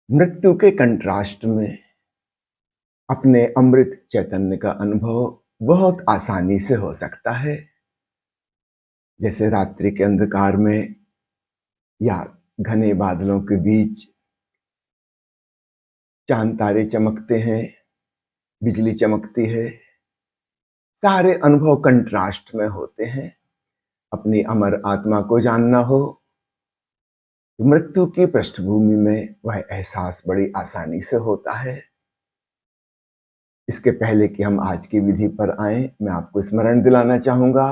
मृत्यु के कंट्रास्ट में अपने अमृत चैतन्य का अनुभव बहुत आसानी से हो सकता है। जैसे रात्रि के अंधकार में या घने बादलों के बीच चांद तारे चमकते हैं, बिजली चमकती है, सारे अनुभव कंट्रास्ट में होते हैं। अपनी अमर आत्मा को जानना हो तो मृत्यु की पृष्ठभूमि में वह एहसास बड़ी आसानी से होता है। इसके पहले कि हम आज की विधि पर आए, मैं आपको स्मरण दिलाना चाहूंगा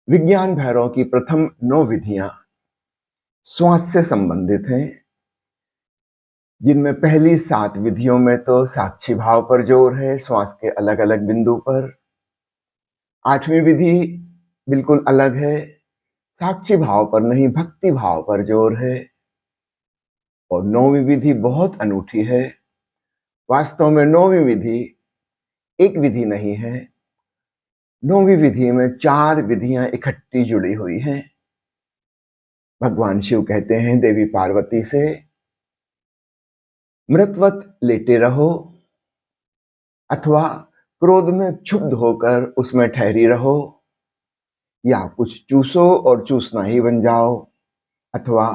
विज्ञान भैरव की प्रथम 9 विधियां श्वास से संबंधित हैं, जिनमें पहली 7 विधियों में तो साक्षी भाव पर जोर है, श्वास के अलग अलग बिंदु पर। 8वीं विधि बिल्कुल अलग है, साक्षी भाव पर नहीं भक्ति भाव पर जोर है। और 9वीं विधि बहुत अनूठी है। वास्तव में 9वीं विधि एक विधि नहीं है, 9वीं विधि में 4 विधियां इकट्ठी जुड़ी हुई हैं। भगवान शिव कहते हैं देवी पार्वती से, मृतवत लेटे रहो अथवा क्रोध में क्षुब्ध होकर उसमें ठहरी रहो, या कुछ चूसो और चूसना ही बन जाओ, अथवा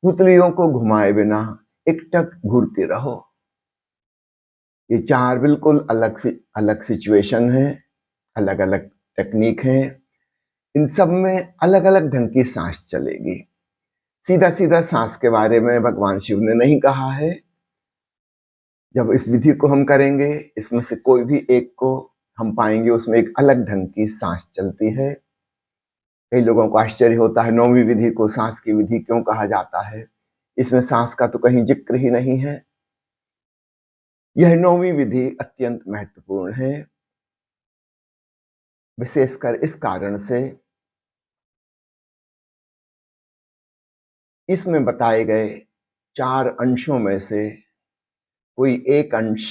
पुतलियों को घुमाए बिना एकटक घूरते रहो। ये 4 बिल्कुल अलग सिचुएशन है, अलग अलग टेक्निक है। इन सब में अलग अलग ढंग की सांस चलेगी। सीधा सीधा सांस के बारे में भगवान शिव ने नहीं कहा है। जब इस विधि को हम करेंगे, इसमें से कोई भी एक को हम पाएंगे उसमें एक अलग ढंग की सांस चलती है। कई लोगों को आश्चर्य होता है 9वीं विधि को सांस की विधि क्यों कहा जाता है, इसमें सांस का तो कहीं जिक्र ही नहीं है। यह 9वीं विधि अत्यंत महत्वपूर्ण है, विशेषकर इस कारण से इसमें बताए गए 4 अंशों में से कोई एक अंश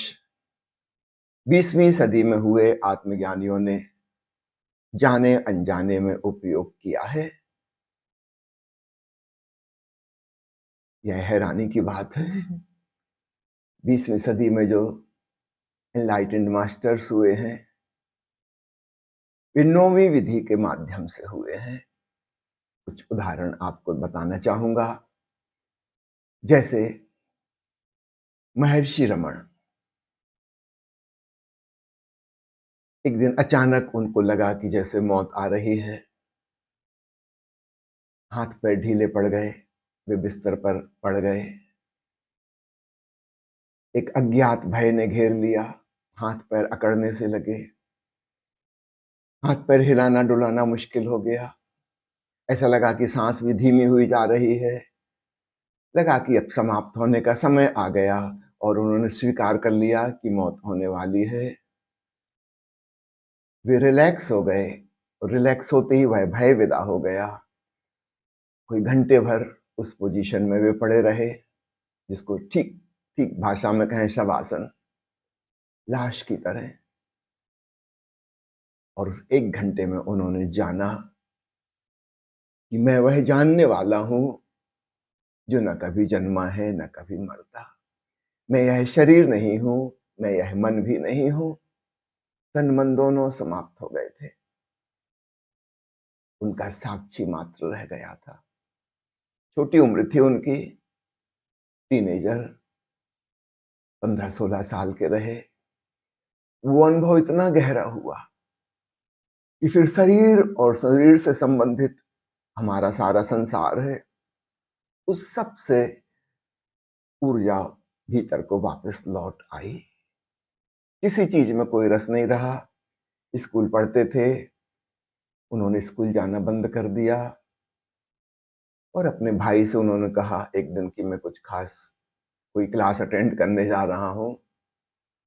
20वीं सदी में हुए आत्मज्ञानियों ने जाने अनजाने में उपयोग किया है। यह हैरानी की बात है। 20वीं सदी में जो एनलाइटेंड मास्टर्स हुए हैं, वे 9वीं विधि के माध्यम से हुए हैं। कुछ उदाहरण आपको बताना चाहूंगा। जैसे महर्षि रमन, एक दिन अचानक उनको लगा कि जैसे मौत आ रही है, हाथ पैर ढीले पड़ गए, वे बिस्तर पर पड़ गए। एक अज्ञात भय ने घेर लिया, हाथ पैर अकड़ने से लगे, हाथ पैर हिलाना डुलाना मुश्किल हो गया। ऐसा लगा कि सांस भी धीमी हुई जा रही है, लगा कि अब समाप्त होने का समय आ गया, और उन्होंने स्वीकार कर लिया कि मौत होने वाली है। वे रिलैक्स हो गए, और रिलैक्स होते ही वह भय विदा हो गया। कोई घंटे भर उस पोजीशन में वे पड़े रहे, जिसको ठीक ठीक भाषा में कहें शवासन, लाश की तरह। और उस 1 घंटे में उन्होंने जाना कि मैं वह जानने वाला हूं जो न कभी जन्मा है न कभी मरता। मैं यह शरीर नहीं हूं, मैं यह मन भी नहीं हूं। तन मन दोनों समाप्त हो गए थे, उनका साक्षी मात्र रह गया था। छोटी उम्र थी उनकी, टीनेजर, 15-16 साल के रहे। वो अनुभव इतना गहरा हुआ कि फिर शरीर और शरीर से संबंधित हमारा सारा संसार है, उस सब से ऊर्जा भीतर को वापस लौट आई। किसी चीज में कोई रस नहीं रहा। स्कूल पढ़ते थे, उन्होंने स्कूल जाना बंद कर दिया, और अपने भाई से उन्होंने कहा एक दिन कि मैं कुछ खास कोई क्लास अटेंड करने जा रहा हूं।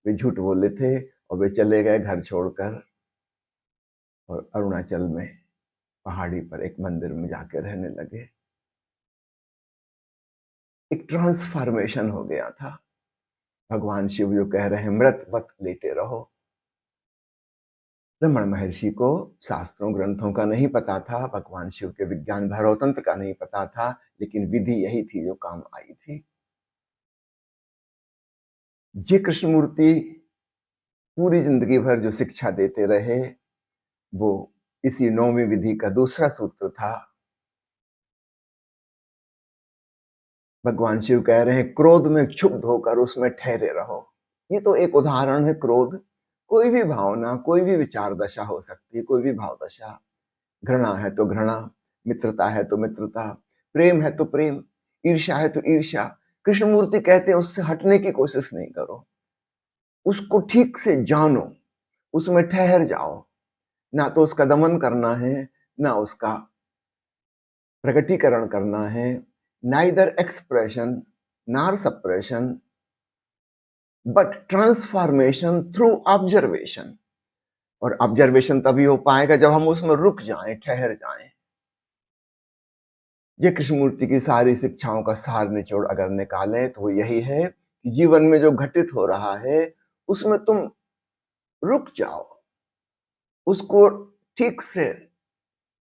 वे झूठ बोले थे, और वे चले गए घर छोड़कर, और अरुणाचल में पहाड़ी पर एक मंदिर में जाके रहने लगे। एक ट्रांसफॉर्मेशन हो गया था। भगवान शिव जो कह रहे हैं मृतवत लेटे रहो, रमण महर्षि को शास्त्रों ग्रंथों का नहीं पता था, भगवान शिव के विज्ञान भैरव तंत्र का नहीं पता था, लेकिन विधि यही थी जो काम आई थी। ये कृष्णमूर्ति पूरी जिंदगी भर जो शिक्षा देते रहे, वो इसी 9वीं विधि का दूसरा सूत्र था। भगवान शिव कह रहे हैं, क्रोध में क्षुब्ध होकर उसमें ठहरे रहो। ये तो एक उदाहरण है। क्रोध कोई भी भावना, कोई भी विचार दशा हो सकती है, कोई भी भाव दशा। घृणा है तो घृणा, मित्रता है तो मित्रता, प्रेम है तो प्रेम, ईर्ष्या है तो ईर्ष्या। कृष्णमूर्ति कहते हैं उससे हटने की कोशिश नहीं करो, उसको ठीक से जानो, उसमें ठहर जाओ। ना तो उसका दमन करना है, ना उसका प्रकटीकरण करना है। Neither expression nor suppression but transformation through observation. और ऑब्जर्वेशन तभी हो पाएगा जब हम उसमें रुक जाएं, ठहर जाएं। ये कृष्णमूर्ति की सारी शिक्षाओं का सार निचोड़ अगर निकालें तो वो यही है कि जीवन में जो घटित हो रहा है उसमें तुम रुक जाओ, उसको ठीक से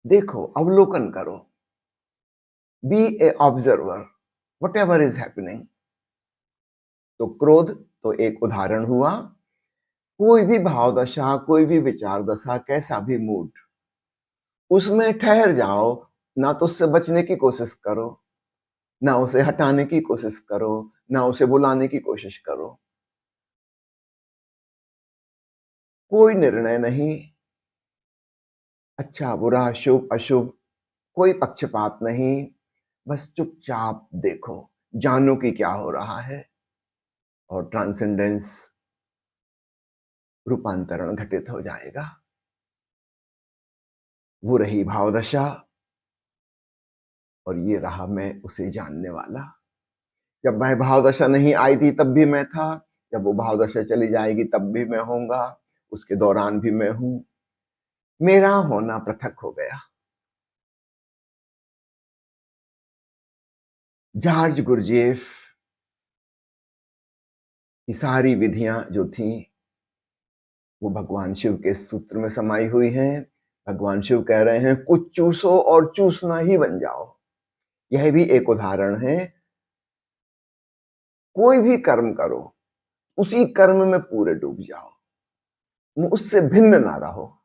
देखो, अवलोकन करो। Be a observer whatever is happening. तो क्रोध तो एक उदाहरण हुआ। कोई भी भाव दशा, कोई भी विचार दशा, कैसा भी मूड, उसमें ठहर जाओ। ना तो उससे बचने की कोशिश करो, ना उसे हटाने की कोशिश करो, ना उसे बुलाने की कोशिश करो। कोई निर्णय नहीं, अच्छा बुरा, शुभ अशुभ, कोई पक्षपात नहीं। बस चुपचाप देखो, जानो कि क्या हो रहा है। और ट्रांसेंडेंस, रूपांतरण घटित हो जाएगा। वो रही भाव दशा, और ये रहा मैं उसे जानने वाला। जब वह भाव दशा नहीं आई थी तब भी मैं था, जब वो भाव दशा चली जाएगी तब भी मैं होऊंगा, उसके दौरान भी मैं हूं। मेरा होना पृथक हो गया। जॉर्ज गुरजेफ की सारी विधियां जो थी वो भगवान शिव के सूत्र में समाई हुई हैं। भगवान शिव कह रहे हैं, कुछ चूसो और चूसना ही बन जाओ। यह भी एक उदाहरण है। कोई भी कर्म करो, उसी कर्म में पूरे डूब जाओ, उससे भिन्न ना रहो।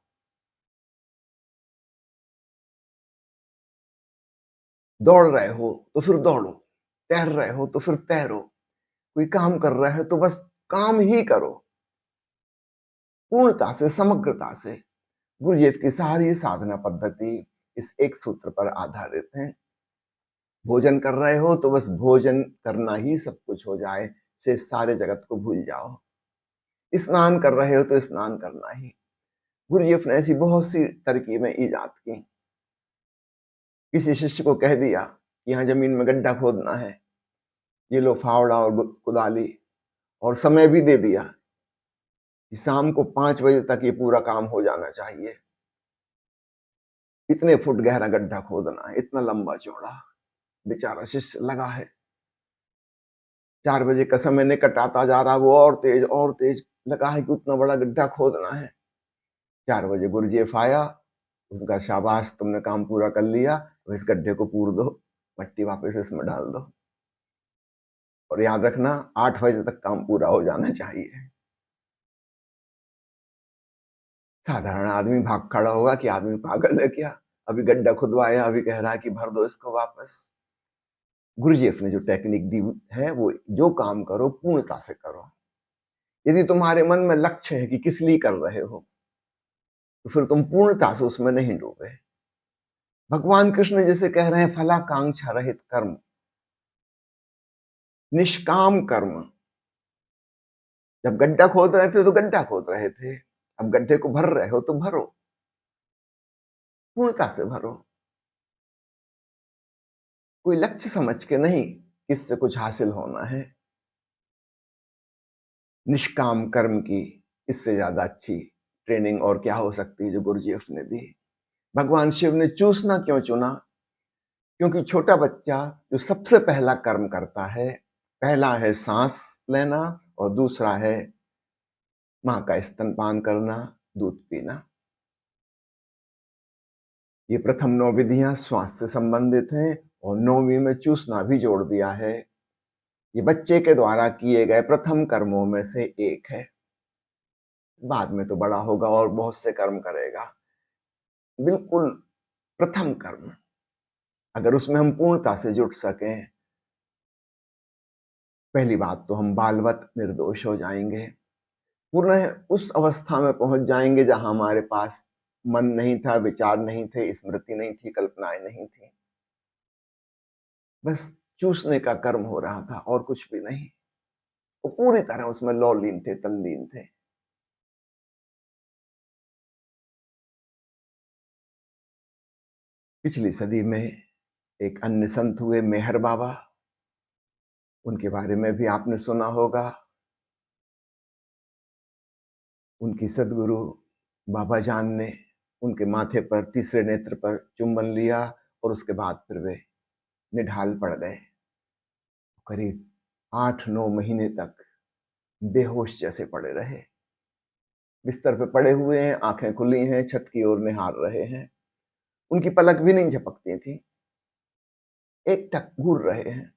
दौड़ रहे हो तो फिर दौड़ो, तैर रहे हो तो फिर तैरो, कोई काम कर रहे हो तो बस काम ही करो, पूर्णता से, समग्रता से। गुरुदेव की सारी साधना पद्धति इस एक सूत्र पर आधारित है। भोजन कर रहे हो तो बस भोजन करना ही सब कुछ हो जाए, से सारे जगत को भूल जाओ। स्नान कर रहे हो तो स्नान करना ही। गुरुदेव ने ऐसी बहुत सी तरकीबें ईजाद की। किसी शिष्य को कह दिया कि यहाँ जमीन में गड्ढा खोदना है, ये लो फावड़ा और कुदाली, और समय भी दे दिया कि शाम को 5 बजे तक ये पूरा काम हो जाना चाहिए। इतने फुट गहरा गड्ढा खोदना है, इतना लंबा चौड़ा। बेचारा शिष्य लगा है। 4 बजे का समय निकट आता जा रहा, वो और तेज लगा है कि उतना बड़ा गड्ढा खोदना है। 4 बजे गुरुजीएफ आया, उसका शाबाश तुमने काम पूरा कर लिया, तो इस गड्ढे को पूर दो, मट्टी वापस इसमें डाल दो, और याद रखना 8 बजे तक काम पूरा हो जाना चाहिए। साधारण आदमी भाग खड़ा होगा कि आदमी पागल है क्या, अभी गड्ढा खुदवाया, अभी कह रहा है कि भर दो इसको वापस। गुरुजीएफ ने जो टेक्निक दी है, वो जो काम करो पूर्णता से करो। यदि तुम्हारे मन में लक्ष्य है कि किस लिए कर रहे हो, तो फिर तुम पूर्णता से उसमें नहीं डूबे। भगवान कृष्ण जैसे कह रहे हैं, फलाकांक्षा रहित कर्म, निष्काम कर्म। जब गड्ढा खोद रहे थे तो गड्ढा खोद रहे थे, अब गड्ढे को भर रहे हो तो भरो, पूर्णता से भरो। कोई लक्ष्य समझ के नहीं, किससे कुछ हासिल होना है। निष्काम कर्म की इससे ज्यादा अच्छी ट्रेनिंग और क्या हो सकती है जो गुरुजीएफ ने दी। भगवान शिव ने चूसना क्यों चुना? क्योंकि छोटा बच्चा जो सबसे पहला कर्म करता है, पहला है सांस लेना और दूसरा है मां का स्तनपान करना, दूध पीना। ये प्रथम 9 विधियां श्वास से संबंधित हैं, और 9वीं में चूसना भी जोड़ दिया है। ये बच्चे के द्वारा किए गए प्रथम कर्मों में से एक है। बाद में तो बड़ा होगा और बहुत से कर्म करेगा। बिल्कुल प्रथम कर्म, अगर उसमें हम पूर्णता से जुट सकें, पहली बात तो हम बालवत निर्दोष हो जाएंगे, पुनः उस अवस्था में पहुंच जाएंगे जहां हमारे पास मन नहीं था, विचार नहीं थे, स्मृति नहीं थी, कल्पनाएं नहीं थी। बस चूसने का कर्म हो रहा था और कुछ भी नहीं। वो पूरी तरह उसमें लौलीन थे, तल्लीन थे। पिछली सदी में एक अन्य संत हुए मेहर बाबा, उनके बारे में भी आपने सुना होगा। उनकी सदगुरु बाबा जान ने उनके माथे पर तीसरे नेत्र पर चुंबन लिया और उसके बाद फिर वे निढाल पड़ गए। करीब 8-9 महीने तक बेहोश जैसे पड़े रहे। बिस्तर पे पड़े हुए हैं, आंखें खुली हैं, छत की ओर निहार रहे हैं। उनकी पलक भी नहीं झपकती थी, एकटक घूर रहे हैं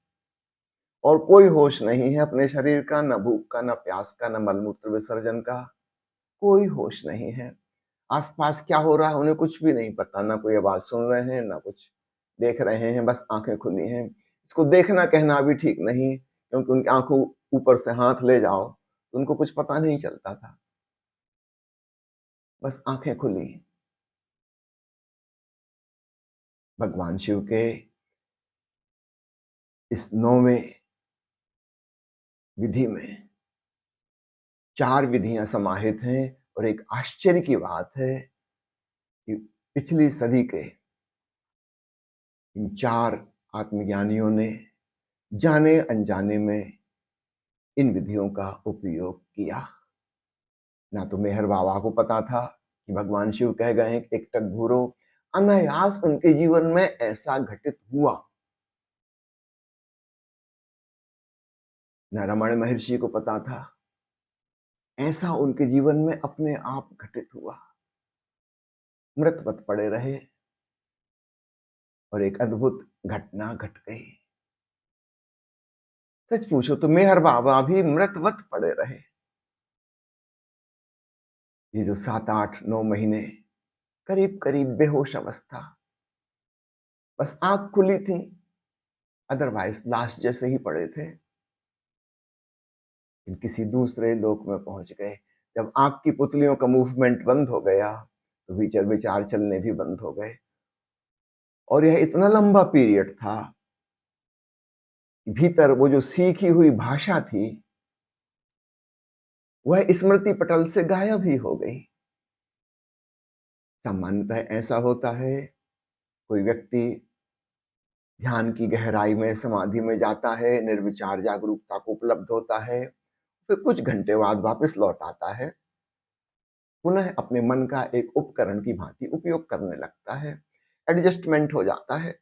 और कोई होश नहीं है अपने शरीर का, न भूख का, न प्यास का, न मलमूत्र विसर्जन का। कोई होश नहीं है। आसपास क्या हो रहा है उन्हें कुछ भी नहीं पता, ना कोई आवाज सुन रहे हैं, ना कुछ देख रहे हैं, बस आंखें खुली हैं। इसको देखना कहना भी ठीक नहीं, क्योंकि उनकी आंखों ऊपर से हाथ ले जाओ तो उनको कुछ पता नहीं चलता था। बस आंखें खुली। भगवान शिव के इस 9वें विधि में 4 विधियां समाहित हैं और एक आश्चर्य की बात है कि पिछली सदी के इन 4 आत्मज्ञानियों ने जाने अनजाने में इन विधियों का उपयोग किया। ना तो मेहर बाबा को पता था कि भगवान शिव कह गए हैं एक टक घूरो, अनायास उनके जीवन में ऐसा घटित हुआ। न रमण महर्षि को पता था, ऐसा उनके जीवन में अपने आप घटित हुआ। मृतवत पड़े रहे और एक अद्भुत घटना घट गई। सच पूछो तो मेहर बाबा भी मृतवत पड़े रहे। ये जो 7-8-9 महीने करीब करीब बेहोश अवस्था, बस आंख खुली थी, अदरवाइज लाश जैसे ही पड़े थे। किसी दूसरे लोक में पहुंच गए। जब आंख की पुतलियों का मूवमेंट बंद हो गया तो विचार विचार चलने भी बंद हो गए। और यह इतना लंबा पीरियड था, भीतर वो जो सीखी हुई भाषा थी वह स्मृति पटल से गायब ही हो गई। सामान्यतः ऐसा होता है, कोई व्यक्ति ध्यान की गहराई में, समाधि में जाता है, निर्विचार जागरूकता को उपलब्ध होता है, फिर कुछ घंटे बाद वापस लौट आता है, पुनः अपने मन का एक उपकरण की भांति उपयोग करने लगता है, एडजस्टमेंट हो जाता है।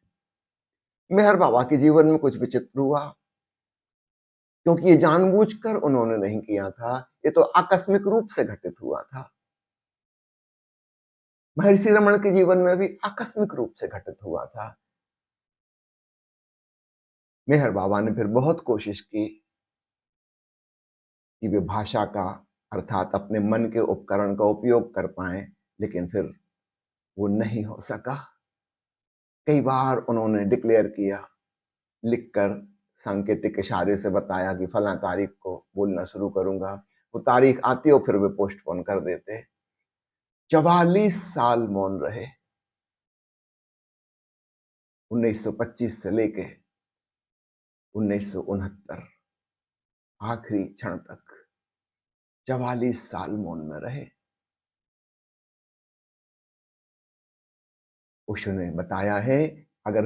मेहर बाबा के जीवन में कुछ विचित्र हुआ, क्योंकि ये जानबूझकर उन्होंने नहीं किया था, ये तो आकस्मिक रूप से घटित हुआ था। महर्षि रमण के जीवन में भी आकस्मिक रूप से घटित हुआ था। मेहर बाबा ने फिर बहुत कोशिश की कि वे भाषा का, अर्थात अपने मन के उपकरण का उपयोग कर पाए, लेकिन फिर वो नहीं हो सका। कई बार उन्होंने डिक्लेयर किया, लिखकर सांकेतिक इशारे से बताया कि फला तारीख को बोलना शुरू करूंगा। वो तारीख आती और फिर वे पोस्टपोन कर देते। 44 साल मौन रहे, 1925 से लेके 1969 आखिरी क्षण तक 44 साल मौन में रहे। ओशो ने बताया है, अगर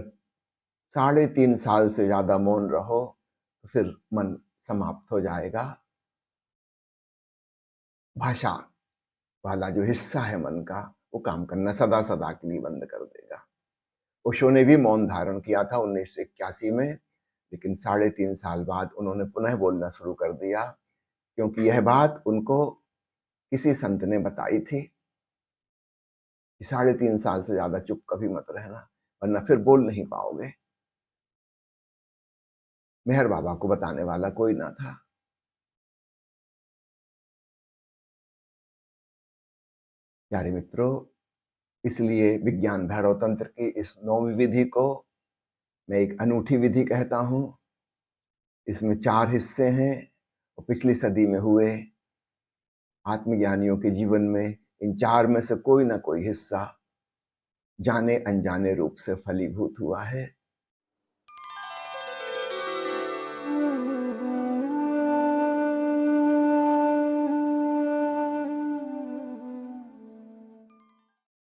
3.5 साल से ज्यादा मौन रहो तो फिर मन समाप्त हो जाएगा। भाषा वाला जो हिस्सा है मन का, वो काम करना सदा सदा के लिए बंद कर देगा। ओशो ने भी मौन धारण किया था 1981 में, लेकिन 3.5 साल बाद उन्होंने पुनः बोलना शुरू कर दिया, क्योंकि यह बात उनको किसी संत ने बताई थी कि 3.5 साल से ज्यादा चुप कभी मत रहना, वरना फिर बोल नहीं पाओगे। मेहर बाबा को बताने वाला कोई ना था। प्यारे मित्रों, इसलिए विज्ञान भैरव तंत्र की इस 9वीं विधि को मैं एक अनूठी विधि कहता हूं। इसमें 4 हिस्से हैं और पिछली सदी में हुए आत्मज्ञानियों के जीवन में इन 4 में से कोई ना कोई हिस्सा जाने अनजाने रूप से फलीभूत हुआ है।